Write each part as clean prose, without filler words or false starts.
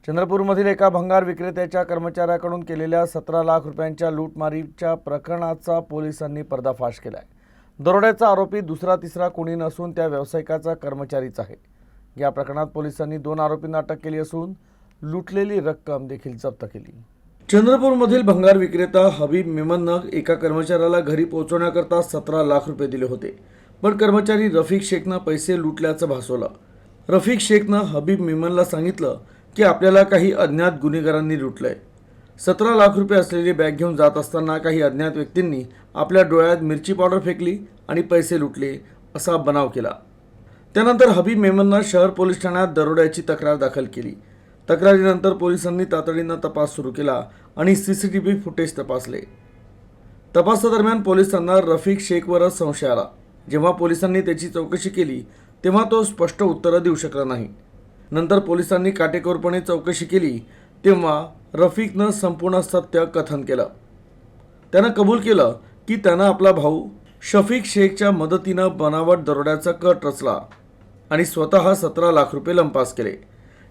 चंद्रपूरमधील एका भंगार विक्रेत्याच्या कर्मचाऱ्याकडून केलेल्या 17 लाख रुपयांच्या लूटमारीच्या प्रकरणाचा पोलिसांनी पर्दाफाश केला आहे. दरोड्याचा आरोपी दुसरा तिसरा कोणी नसून त्या व्यावसायिकाचा कर्मचारीच आहे. या प्रकरणात पोलिसांनी 2 आरोपींना अटक केली असून लुटलेली रक्कम देखील जप्त केली. चंद्रपूरमधील भंगार विक्रेता हबीब मेमननं एका कर्मचाऱ्याला घरी पोहोचवण्याकरता 17 लाख रुपये दिले होते, पण कर्मचारी रफिक शेखनं पैसे लुटल्याचं भासवलं. रफिक शेखनं हबीब मेमनला सांगितलं की आपल्याला काही अज्ञात गुन्हेगारांनी लुटलंय. 17 लाख रुपये असलेली बॅग घेऊन जात असताना काही अज्ञात व्यक्तींनी आपल्या डोळ्यात मिरची पावडर फेकली आणि पैसे लुटले असा बनाव केला. त्यानंतर हबीब मेमननं शहर पोलीस ठाण्यात दरोड्याची तक्रार दाखल केली. तक्रारीनंतर पोलिसांनी तातडीनं तपास सुरू केला आणि CCTV फुटेज तपासले. तपासादरम्यान पोलिसांना रफिक शेखवरच संशय आला. जेव्हा पोलिसांनी त्याची चौकशी केली तेव्हा तो स्पष्ट उत्तरं देऊ शकला नाही. नंतर पोलिसांनी काटेकोरपणे चौकशी केली तेव्हा रफिकनं संपूर्ण सत्य कथन केलं. त्यानं कबूल केलं की त्यानं आपला भाऊ शफीक शेखच्या मदतीनं बनावट दरोड्याचा कट रचला आणि स्वतः 17 लाख रुपये लंपास केले.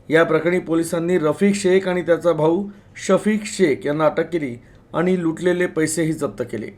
या प्रकरणी पोलिसांनी रफिक शेख आणि त्याचा भाऊ शफीक शेख यांना अटक केली आणि लुटलेले पैसेही जप्त केले.